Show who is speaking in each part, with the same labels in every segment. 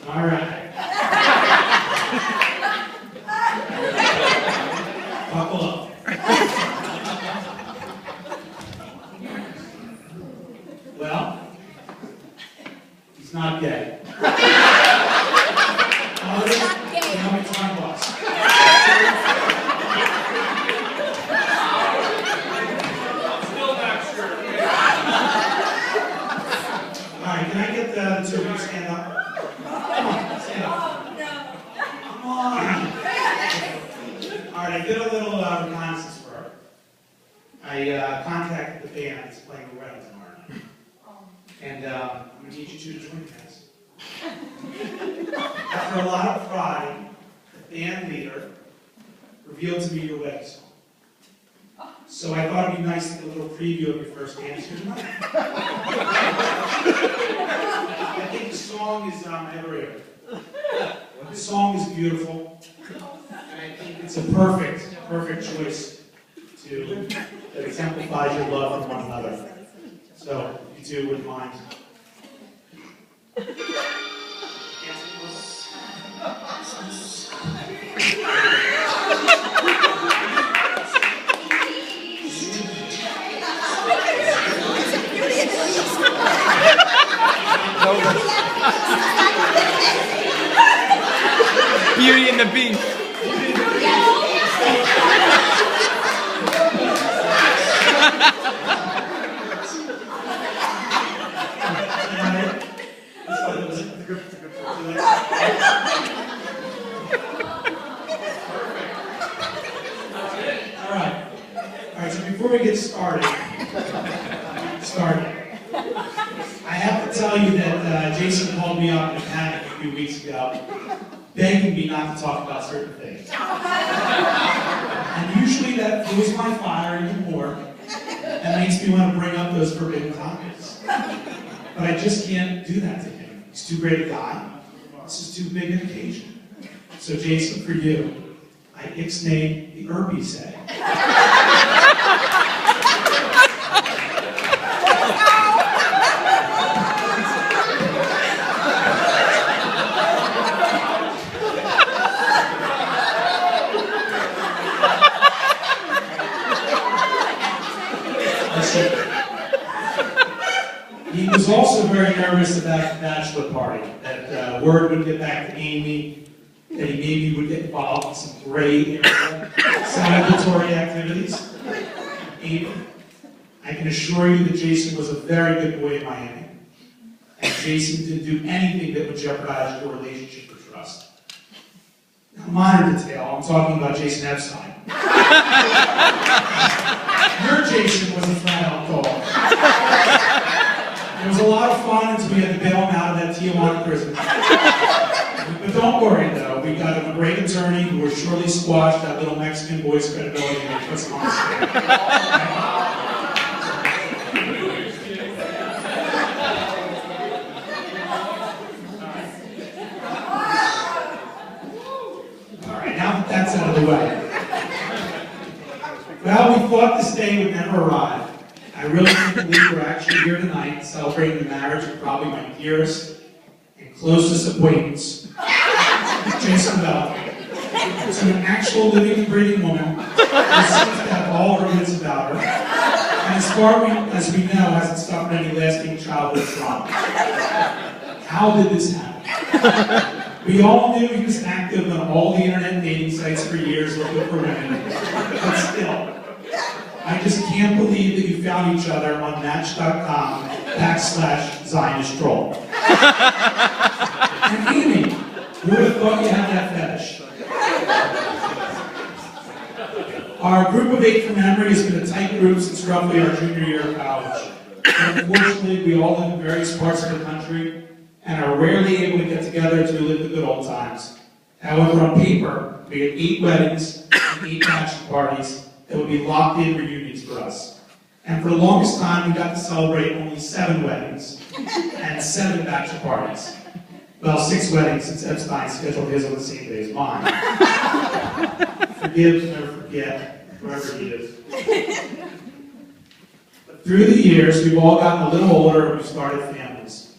Speaker 1: All right. Buckle up. Well, he's not gay. How many time was?
Speaker 2: Still not sure.
Speaker 1: All right, can I get the two of you to stand up? Come on, stand up. Come on. All right, I did a little reconnaissance work. I contacted the band that's playing the Wellen tomorrow night. And I'm going to need you two to join us. After a lot of pride, the band leader revealed to me your wedding song. So I thought it'd be nice to get a little preview of your first dance here tonight. I think the song is everywhere. The song is beautiful, and I think it's a perfect choice that exemplifies your love for one another. So, if you two wouldn't mind.
Speaker 3: Beauty and the Beast.
Speaker 1: All right, so before we get started, I have to tell you that Jason called me up in a panic a few weeks ago, begging me not to talk about certain things. And usually that fuels my fire even more and makes me want to bring up those forbidden topics. But I just can't do that to him. He's too great a guy. This is too big an occasion. So Jason, for you, I ixnayed the herpes say. He was also very nervous about the bachelor party, that word would get back to Amy, that he maybe would get involved in some gray area celebratory activities. Amy, I can assure you that Jason was a very good boy in Miami, and Jason didn't do anything that would jeopardize your relationship or trust. Now, minor detail, I'm talking about Jason Epstein. Your Jason was a flat out dog. It was a lot of fun until we had to bail him out of that Tijuana prison. But don't worry, though. We got him a great attorney who will surely squash that little Mexican boy's credibility and puts him on the stand. All right, now that that's out of the way. Well, we thought this day would never arrive. I really can't believe we're actually here tonight celebrating the marriage of probably my dearest and closest acquaintance, Jason Wellen, to an actual living and breathing woman who seems to have all her wits about her, and as far as we know, hasn't suffered any lasting childhood trauma. How did this happen? We all knew he was active on all the internet dating sites for years looking for women, but still, I just can't believe that you found each other on Match.com/Zionist troll. And Amy, who would have thought you had that fetish? Our group of 8 from memory has been a tight group since roughly our junior year of college. Unfortunately, we all live in various parts of the country and are rarely able to get together to live the good old times. However, on paper, we had 8 weddings and 8 bachelor parties that would be locked-in reunions for us. And for the longest time, we got to celebrate only 7 weddings and 7 bachelor parties. Well, 6 weddings, since Epstein scheduled his on the same day as mine. Forgive, never forget, whoever he is. But through the years, we've all gotten a little older and we've started families.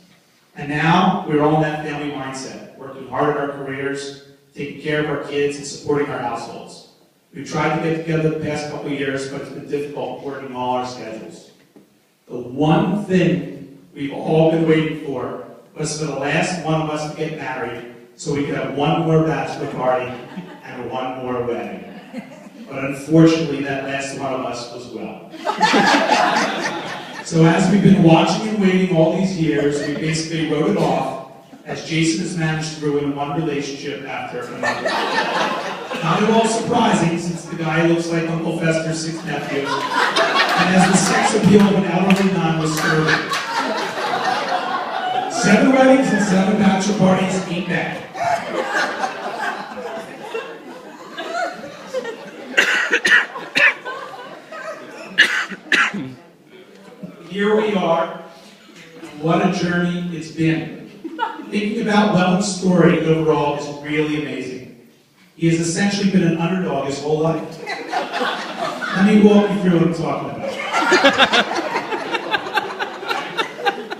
Speaker 1: And now we're all in that family mindset, working hard at our careers, taking care of our kids, and supporting our households. We've tried to get together the past couple of years, but it's been difficult working all our schedules. The one thing we've all been waiting for was for the last one of us to get married so we could have one more bachelor party and one more wedding. But unfortunately, that last one of us was well. So as we've been watching and waiting all these years, we basically wrote it off as Jason has managed to ruin one relationship after another. Not at all surprising, since the guy looks like Uncle Fester's sixth nephew, and has the sex appeal of an elderly nun with scurvy. 7 weddings and 7 bachelor parties ain't bad. Here we are. What a journey it's been. Thinking about Wellen's story overall is really amazing. He has essentially been an underdog his whole life. Let me walk you through what I'm talking about.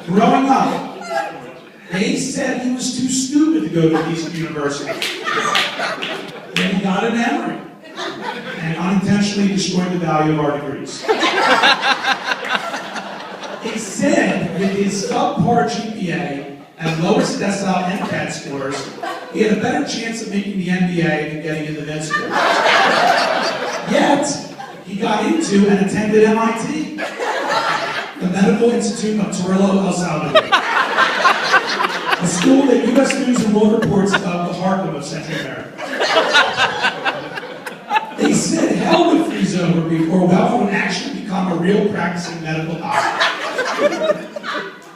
Speaker 1: Growing up, they said he was too stupid to go to Eastern University. Then he got an emery and unintentionally destroyed the value of our degrees. They said with his subpar GPA and lowest decile MCAT scores, he had a better chance of making the NBA than getting into med school. Yet, he got into and attended MIT, the Medical Institute of Torillo, El Salvador, a school that U.S. News and World Reports dubbed the Harlem of Central America. They said hell would freeze over before Wellen would actually become a real practicing medical doctor.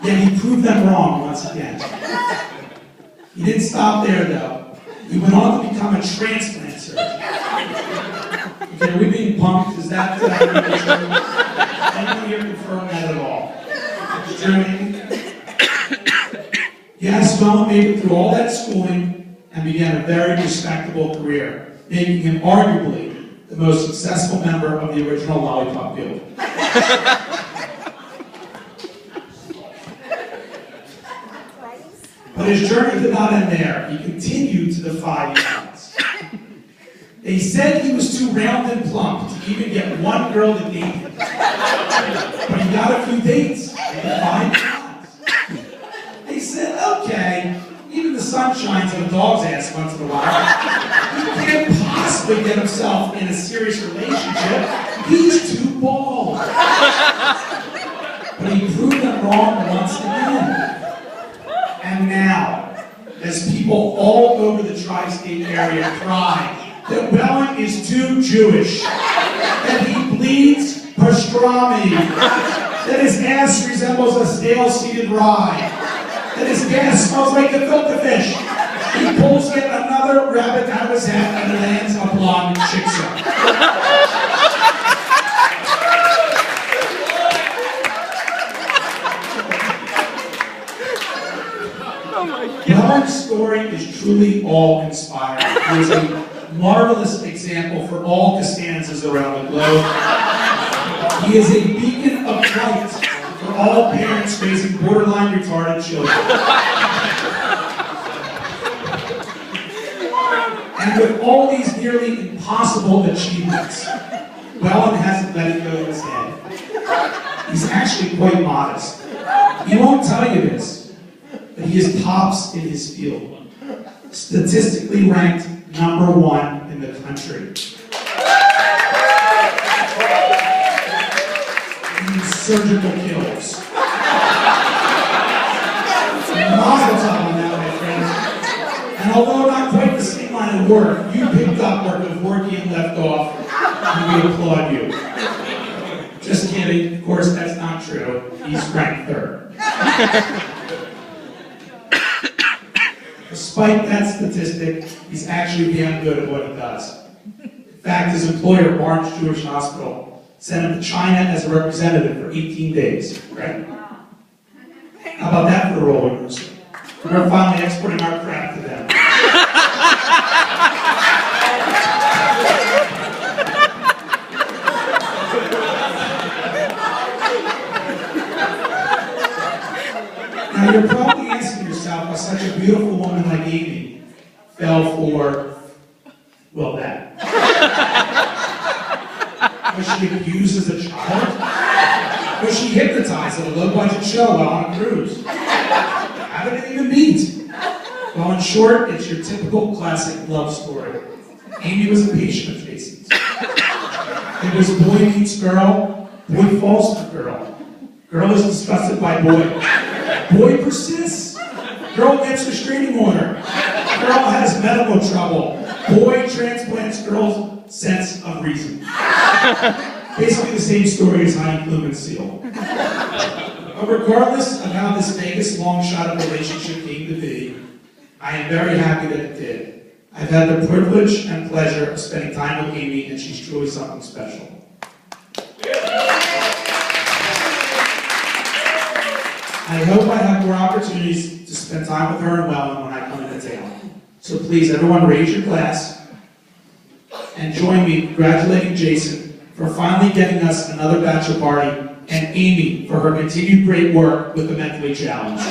Speaker 1: Yet he proved them wrong once again. He didn't stop there, though. He went on to become a transplant surgeon. Okay, are we being punked? Is that really true? Anyone here confirm that at all? True? Yes, Wellen made it through all that schooling and began a very respectable career, making him arguably the most successful member of the original Lollipop Guild. But his journey did not end there. He continued to defy the odds. They said he was too round and plump to even get one girl to date him. But he got a few dates and defied the odds. They said, okay, even the sun shines on a dog's ass once in a while. He can't possibly get himself in a serious relationship. He's too bald. But he proved them wrong once again. And now, as people all over the tri-state area cry that Wellen is too Jewish, that he bleeds pastrami, that his ass resembles a stale-seeded rye, that his gas smells like gefilte fish, he pulls yet another rabbit out of his hat and lands a blonde chicksa. Wellen's story is truly awe-inspiring. He is a marvelous example for all Costanzas around the globe. He is a beacon of light for all parents raising borderline retarded children. And with all these nearly impossible achievements, Wellen hasn't let it go to his head. He's actually quite modest. He won't tell you this, but he is tops in his field. Statistically ranked #1 in the country. In surgical kills. Mazel tov on that, my friend. And although not quite the same line of work, you picked up where Kevorkian left off, and we applaud you. Just kidding, of course that's not true. He's ranked 3rd. Despite that statistic, he's actually damn good at what he does. In fact, his employer, Barnes Jewish Hospital, sent him to China as a representative for 18 days, right? How about that for a role reversal? We're finally exporting our crap to them. Now you're probably asking such a beautiful woman like Amy fell for, well, that. Was she abused as a child? Was she hypnotized at a low-budget show while on a cruise? How did it even meet? Well, in short, it's your typical classic love story. Amy was a patient of Jason's. It was boy meets girl, boy falls for girl. Girl is disgusted by boy. Boy persists. Girl gets restraining order. Girl has medical trouble. Boy transplants girl's sense of reason. Basically the same story as Honey, Plume, and Seal. But regardless of how this Vegas long shot of relationship came to be, I am very happy that it did. I've had the privilege and pleasure of spending time with Amy, and she's truly something special. I hope I have more opportunities to spend time with her and Wellen when I come into town. So please, everyone, raise your glass and join me in congratulating Jason for finally getting us another bachelor party, and Amy for her continued great work with the mentally challenged.